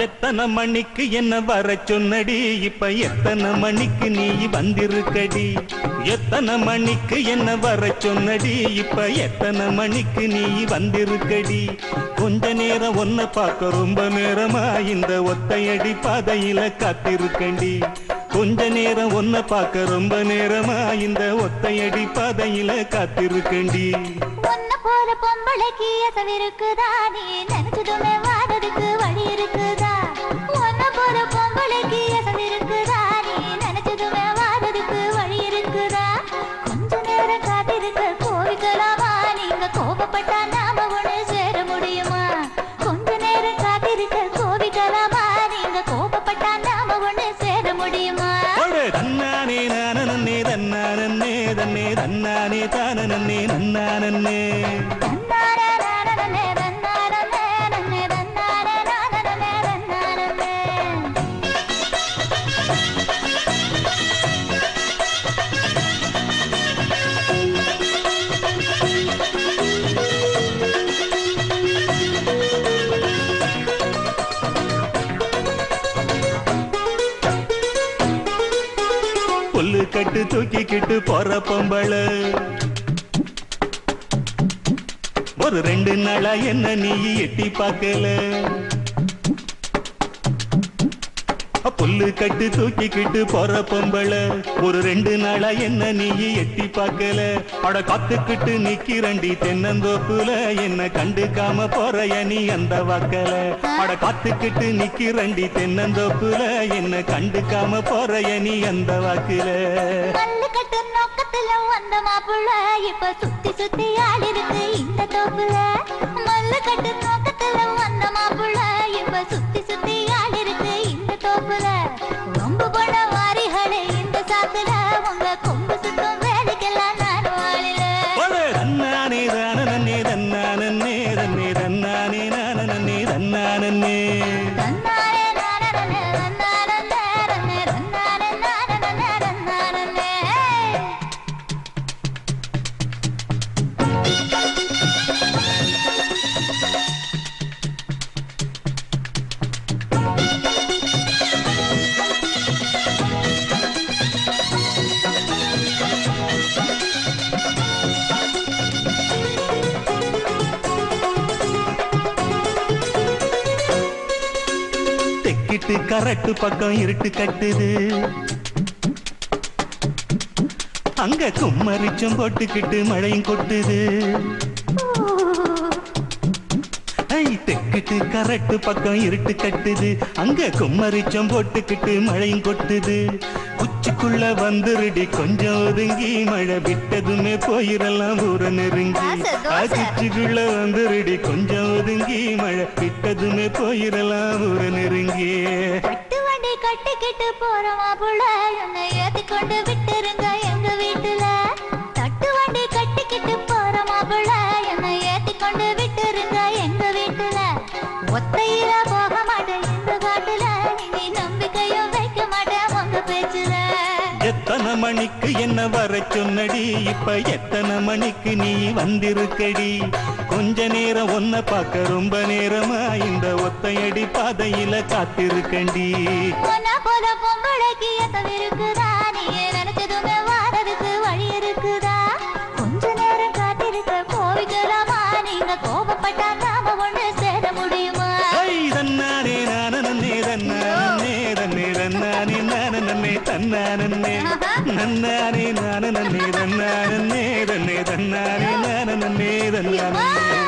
எத்தனை மணிக்கு என்ன வர சொன்னடி, இப்ப எத்தனை மணிக்கு நீ வந்திருக்கடி? எத்தனை மணிக்கு என்ன வர சொன்னடி, இப்ப எத்தனை மணிக்கு நீ வந்திருக்கடி? கொஞ்ச நேரம் ஒன்ன பார்க்க ரொம்ப நேரமா இந்த ஒத்தையடி பாதையில காத்திருக்கண்டி. கொஞ்ச நேரம் ஒன்ன பார்க்க ரொம்ப நேரமா இந்த ஒத்தையடி பாதையில காத்திருக்கண்டி. ஒன்ன போற பொம்பளைக்கு எசவிருக்குதா, நீ நினைச்சதுமே வாரதுக்கு வழி இருக்குதா? ஒன்ன போற பொம்பளைக்கு எசவிருக்குதா, நீ நினைச்சதுமே வாரதுக்கு வழி இருக்குதா? கொஞ்ச நேரம் காத்திருக்க கோவிக்கலாமா, நீங்க கோபப்பட்டா நாம ஒண்ணு சேர முடியுமா? கொஞ்ச நேரம் காத்திருக்க கோவிக்கலாமா, நீங்க கோபப்பட்டா நாம ஒண்ணு சேர முடியுமா? தன்னானே நானே தன்னானே தன்னே தன்னானே தானே நன்னானே புல்லு கட்டு தூக்கிக்கிட்டு போற பொம்பள ஒரு 2 நாளா என்ன நீ எட்டி பார்க்கல? புல்லு கட்டு தூக்கிக்கிட்டு போற பொம்பள ஒரு 2 நாளா என்ன நீ எட்டி பார்க்கல? அட காத்துக்கிட்டு நிக்கிறண்டி தென்னந்தோப்புல, என்ன கண்டுக்காம போறைய நீ அந்த வாக்கல? அட காத்துக்கிட்டு நிக்கிறண்டி தென்னந்தோப்புல, என்ன கண்டுக்காம போறைய நீ அந்த வாக்குல? மல்லு கட்டு நோக்கத்துல வந்த மாப்புள்ள இப்ப சுத்தி சுத்தி ஆடிருக்கு இந்த தோப்புல. மல்லு கட்டு நோக்கத்துல வந்த மாப்புள்ள இப்ப சுத்தி சுத்தி ஆடிருக்கு இந்த தோப்புல. ரொம்ப போன வாரிகளே இந்த சாத்துல, உங்க கொம்பு சுத்தம் வேலைக்கெல்லாம் நான் வாழல. தன்னானே தானே தன்னானே தன்னே தன்னானே நானே தன்னானே தெக்கிட்டு கரட்டு பக்கம் இருட்டு கட்டுது, அங்க கும்மரிச்சம் போட்டுக்கிட்டு மழையும் கொட்டுது. தெக்கிட்டு கரட்டு பக்கம் இருட்டு கட்டுது, அங்க கும்மரிச்சம் போட்டுக்கிட்டு மழையும் கொட்டுது. உச்சிக்குள்ள வந்துருடி கொஞ்சம் ஒதுங்கி, மழை விட்டதுமே போயிடலாம் ஊர நெருங்கி. உச்சிக்குள்ள வந்துருடி கொஞ்சம் ஒதுங்கி, மழை விட்டதுமே போயிடலாம் ஊர நெருங்கி. கட்டு வண்டி கட்டிக்கிட்டு போறோமா புள்ள, என்னை ஏத்தி கொண்டு விட்டுருங்க எங்க வீட்டுல. தட்டு வண்டி கட்டிக்கிட்டு போறோமா புள்ள, என்னை ஏத்தி கொண்டு விட்டுருங்க எங்க வீட்டுல. ஒத்தையில போக மாட்டேன் இந்த காட்டுல, நீ நம்பிக்கையும் வைக்க மாட்டேன் உங்க பேச்சுல. எத்தனை மணிக்கு என்ன வர சொன்னடி, இப்ப எத்தனை மணிக்கு நீ வந்திருக்கடி? கொஞ்ச நேரம் ஒன்ன பார்க்க ரொம்ப நேரமா இந்த ஒத்தையடி பாதையில காத்திருக்கண்டி. ஒன்னா போல பொம்பளைக்கு எசவிருக்குதா, நீ நினைச்சதுமே வாரதுக்கு வழி இருக்குதா? கொஞ்ச நேரம் காத்திருக்க கோவிக்கலாமா, நீங்க கோபப்பட்டா நாம ஒண்ணு சேர முடியுமா? தன்னானே நானே தன்னானே தன்னே தன்னானே நானே தன்னானே நன்னானே நானே தன்னானே தன்னே தன்னானே நானே தன்னானே